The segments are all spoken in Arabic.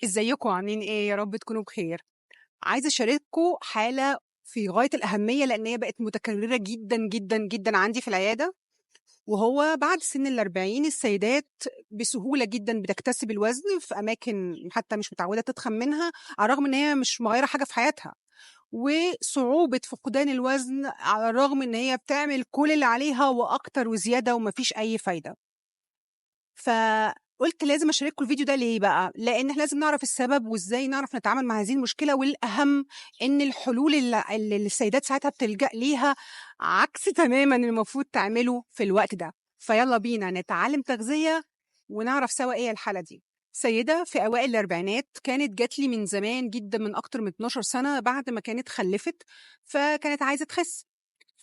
ازيكم عاملين ايه؟ يا رب تكونوا بخير. عايزه اشارككم حاله في غايه الاهميه لان هي بقت متكرره جدا جدا جدا عندي في العياده. وهو بعد سن ال40 السيدات بسهوله جدا بتكتسب الوزن في اماكن حتى مش متعوده تتخن منها، على الرغم ان هي مش مغيره حاجه في حياتها. وصعوبه فقدان الوزن على الرغم ان هي بتعمل كل اللي عليها واكتر وزياده ومفيش اي فايده. فقُلت لازم أشارككم الفيديو ده ليه بقى؟ لإن إحنا لازم نعرف السبب وإزاي نعرف نتعامل مع هذه المشكلة، والأهم إن الحلول اللي السيدات ساعتها بتلجأ ليها عكس تمامًا المفروض تعمله في الوقت ده. فيالّا بينا نتعلم تغذية ونعرف سوا إيه الحالة دي. سيدة في أوائل الأربعينات كانت جات لي من زمان جدًا، من أكتر من 12 سنة بعد ما كانت خلّفت، فكانت عايزة تخس.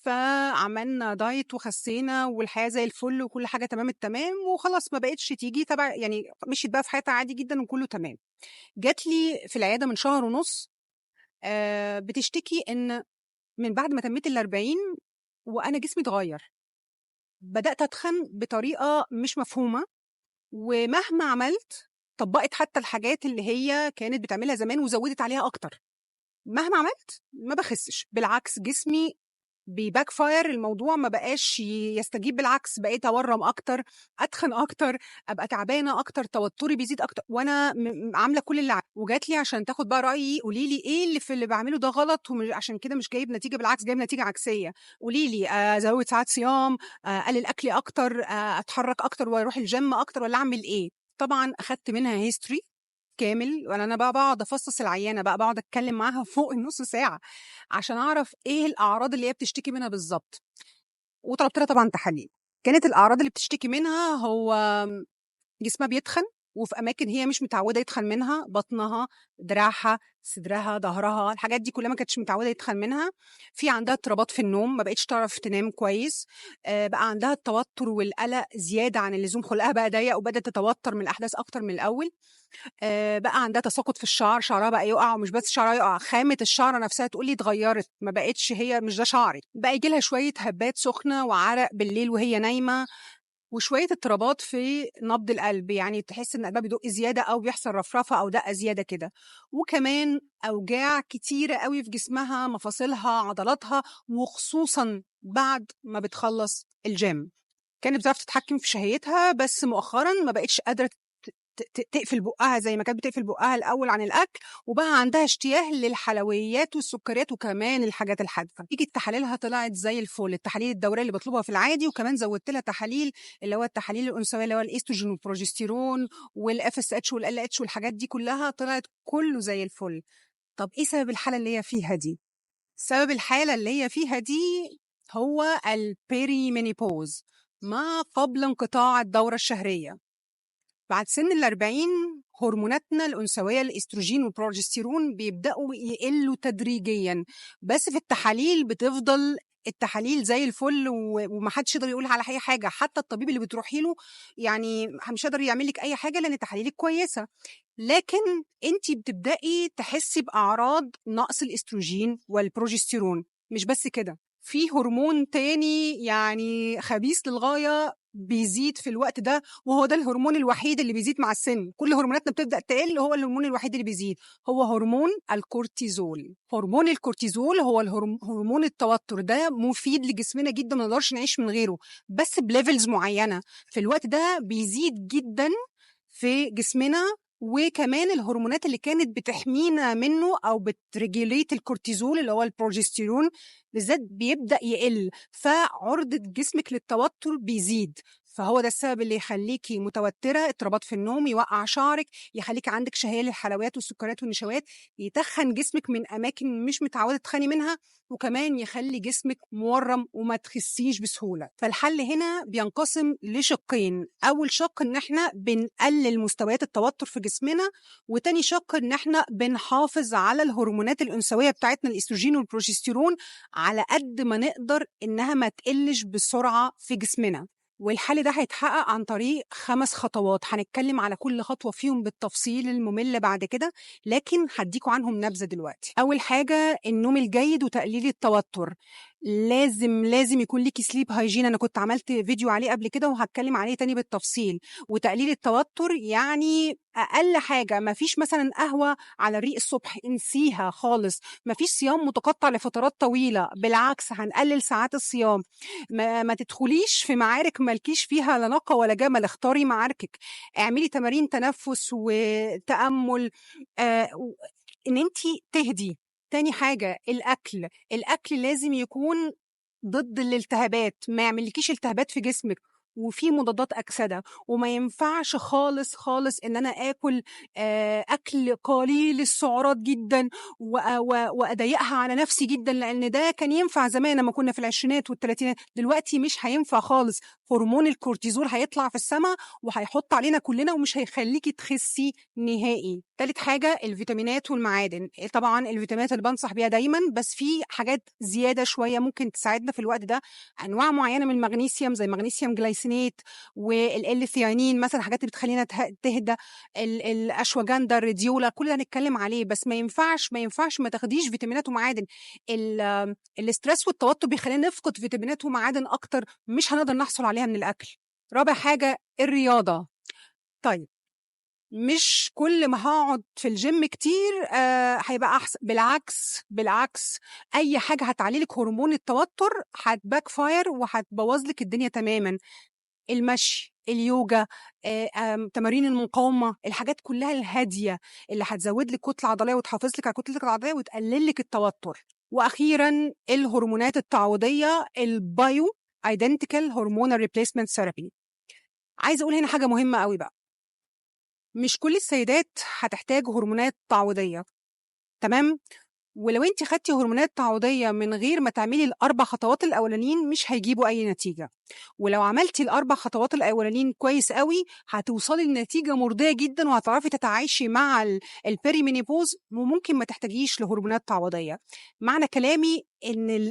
فعملنا دايت وخسينا والحياة زي الفل وكل حاجة تمام التمام، وخلاص ما بقتش تيجي تبع يعني مشيت بقى في حياتها عادي جدًا وكله تمام. جات لي في العيادة من شهر ونُص بتشتكي إن من بعد ما تميت ال40 وأنا جسمي اتغيّر، بدأت أتخن بطريقة مش مفهومة، ومهما عملت طبّقت حتى الحاجات اللي هي كانت بتعملها زمان وزوّدت عليها أكتر. مهما عملت ما باخسّش، بالعكس جسمي بيbackfire الموضوع ما بقاش يستجيب، بالعكس بقيت أورّم أكتر، أتخن أكتر، أبقى تعبانة أكتر، توتُّري بيزيد أكتر، وأنا عاملة كل اللي وجات لي عشان تاخد بقى رأيي، قولي لي إيه اللي في اللي باعمله ده غلط عشان كده مش جايب نتيجة، بالعكس جايب نتيجة عكسية. قولي لي أزوّد ساعات صيام، أقلل أكلي أكتر، أتحرّك أكتر وأروح الgym أكتر والّا أعمل إيه؟ طبعًا أخدت منها history كامل، وأنا بقى باقعد أفصّص العيّانة بقى، باقعد أتكلّم معاها فوق النُص ساعة، عشان أعرف إيه الأعراض اللي هي بتشتكي منها بالضبط، وطلبت لها طبعًا تحاليل. كانت الأعراض اللي بتشتكي منها هو جسمها بيتخن، وفي أماكن هي مش متعودة يتخن منها، بطنها، دراعها، صدرها، ضهرها، الحاجات دي كلها ما كانتش متعودة يتخن منها. في عندها اضطرابات في النوم، ما بقتش تعرف تنام كويس، بقى عندها التوتر والقلق زيادة عن اللزوم، خُلقها بقى ضيّق وبدأت تتوتر من الأحداث أكتر من الأول. بقى عندها تساقط في الشعر، شعرها بقى يُقع، ومش بس شعرها يُقع، خامة الشعر نفسها تقول لي اتغيّرت، ما بقتش هي مش ده شعري. بقى ييجي لها شوية هبّات سخنة وعرق بالليل وهي نايمة، وشوية اضطرابات في نبض القلب، يعني تحس إن قلبها بيدق زيادة أو بيحصل رفرفة أو دَقّة زيادة كده، وكمان أوجاع كتيرة أوي في جسمها، مفاصلها، عضلاتها، وخصوصًا بعد ما بتخلّص الgym. كانت بتعرف تتحكم في شهيتها، بس مؤخرًا ما بقتش قادرة تقفل بُقّها زي ما كانت بتقفل بُقّها الأول عن الأكل، وبقى عندها اشتياق للحلويات والسكريات وكمان الحاجات الحادقة. نتيجة تحاليلها طلعت زي الفل، التحاليل الدورية اللي باطلبها في العادي، وكمان زوّدت لها تحاليل اللي هو التحاليل الأنثوية اللي هو الإستروجين والبروجستيرون والFSH والLH والحاجات دي كلّها طلعت كلّه زي الفل. طَب إيه سبب الحالة اللي هي فيها دي؟ سبب الحالة اللي هي فيها دي هو الperimenopause، ما قبل انقطاع الدورة الشهرية. بعد سن ال40 هرموناتنا الأنثوية الإستروجين والبروجستيرون بيبدأوا يقلّوا تدريجيًا، بس في التحاليل بتفضل التحاليل زي الفل وما حدش يقدر يقول على أي حاجة، حتى الطبيب اللي بتروحي له يعني مش هيقدر يعمل لِك أي حاجة لإن تحاليلِك كويسة، لكن أنتِ بتبدئي تحسّي بأعراض نقص الإستروجين والبروجستيرون. مش بس كده، في هرمون تاني يعني خبيث للغاية بيزيد في الوقت ده، وهو ده الهرمون الوحيد اللي بيزيد مع السن، كل هرموناتنا بتبدأ تقل، هو الهرمون الوحيد اللي بيزيد، هو هرمون الكورتيزول. هرمون الكورتيزول هو هرمون التوتر، ده مفيد لجسمنا جدًا ما نقدرش نعيش من غيره، بس بlevels معيّنة، في الوقت ده بيزيد جدًا في جسمنا، وكمان الهرمونات اللي كانت بتحمينا منه أو بتregulate الكورتيزول اللي هو البروجستيرون بالذات بيبدأ يقل، فعُرضة جسمِك للتوتر بيزيد، فهو ده السبب اللي يخلّيكِ متوترة، اضطرابات في النوم، يوقّع شعرِك، يخلّيكِ عندِك شهية للحلويات والسكريات والنشويات، يتخّن جسمِك من أماكن مش متعودة تتخني منها، وكمان يخلّي جسمِك مورّم وما تخسّيش بسهولة. فالحل هنا بينقسم لشقين، أول شق إن إحنا بنقلل مستويات التوتر في جسمنا، وتاني شق إن إحنا بنحافظ على الهرمونات الأنثوية بتاعتنا الإستروجين والبروجستيرون على قد ما نقدر إنها ما تقلّش بسرعة في جسمنا. والحل ده هيتحقق عن طريق 5 خطوات، هنتكلم على كل خطوة فيهم بالتفصيل الممل بعد كده، لكن هادّيكم عنهم نبذة دلوقتي. أول حاجة النوم الجيد وتقليل التوتر. لازم يكون ليكِ sleep hygiene. أنا كنت عملت فيديو عليه قبل كده وهاتكلم عليه تاني بالتفصيل. وتقليل التوتر يعني أقل حاجة ما فيش مثلًا قهوة على الريق الصبح، انسيها خالص. ما فيش صيام متقطع لفترات طويلة، بالعكس هنقلل ساعات الصيام. ما تدخليش في معارك ما لكيش فيها لا نقى ولا جمل، اختاري معاركِك. اعملي تمارين تنفس وتأمل، و إن أنتِ تهدي. تاني حاجة الأكل لازم يكون ضد الالتهابات، ما يعملكيش التهابات في جسمِك، وفيه مضادات أكسدة. وما ينفعش خالص، خالص إن أنا آكل أكل قليل السعرات جدًا وأضيّقها على نفسي جدًا، لإن ده كان ينفع زمان لمّا كنا في العشرينات والتلاتينات، دلوقتي مش هينفع خالص. هرمون الكورتيزول هيطلع في السما وهيحُط علينا كلنا ومش هيخلّيكِ تخسّي نهائي. تالت حاجة الفيتامينات والمعادن. طبعًا الفيتامينات اللي بانصح بيها دايمًا، بس في حاجات زيادة شوية ممكن تساعدنا في الوقت ده. أنواع معيّنة من المغنيسيوم زي مغنيسيوم جلايسينات والL-ثيانين مثلًا، الحاجات اللي بتخلّينا تهدى. الأشواجندا، الريديولا، كل ده هنتكلم عليه. بس ما ينفعش ما تاخديش فيتامينات ومعادن. الstress والتوتر بيخلّينا نفقد فيتامينات ومعادن أكتر، مش هنقدر نحصل عليها من الأكل. رابع حاجة الرياضة. طيب، مش كل ما هاقعد في الgym كتير هيبقى أحسن، بالعكس. أي حاجة هتعلّي لِك هرمون التوتر هتbackfire وهتبوّظ لِك الدنيا تمامًا. المشي، اليوجا، تمارين المقاومة، الحاجات كلّها الهادية اللي هتزوّد لِك كتلة عضلية وتحافظ لِك على كتلتِك العضلية وتقلل لِك التوتر. وأخيرًا الهرمونات التعويضية الbio identical hormonal replacement therapy. عايزة أقول هنا حاجة مهمة أوي بقى، مش كل السيدات هتحتاج هرمونات تعويضية، تمام؟ ولو أنتِ خدتِ هرمونات تعويضية من غير ما تعملي ال4 خطوات الأولانيين مش هيجيبوا أي نتيجة. ولو عملتِ ال4 خطوات الأولانيين كويس أوي، هتوصلي لنتيجة مرضية جدًا وهتعرفي تتعايشي مع الperimenopause وممكن ما تحتاجيش لهرمونات تعويضية. معنى كلامي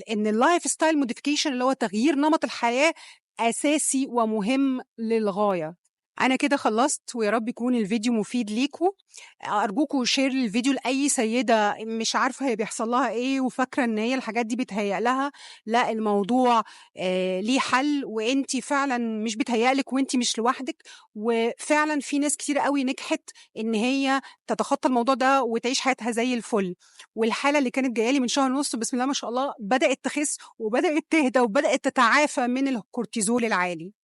إن الlifestyle modification اللي هو تغيير نمط الحياة أساسي ومهم للغاية. أنا كده خلّصت ويا رب يكون الفيديو مفيد ليكم. أرجوكم share الفيديو لأي سيدة مش عارفة هي بيحصل لها إيه وفاكرة إن هي الحاجات دي بيتهيأ لها. لأ، الموضوع ليه حل، وأنتِ فعلًا مش بيتهيأ لِك وأنتِ مش لوحدِك. وفعلًا في ناس كتيرة أوي نجحت إن هي تتخطى الموضوع ده وتعيش حياتها زي الفل. والحالة اللي كانت جاية لي من شهر ونُص بسم الله ما شاء الله بدأت تخس وبدأت تهدى وبدأت تتعافى من الكورتيزول العالي.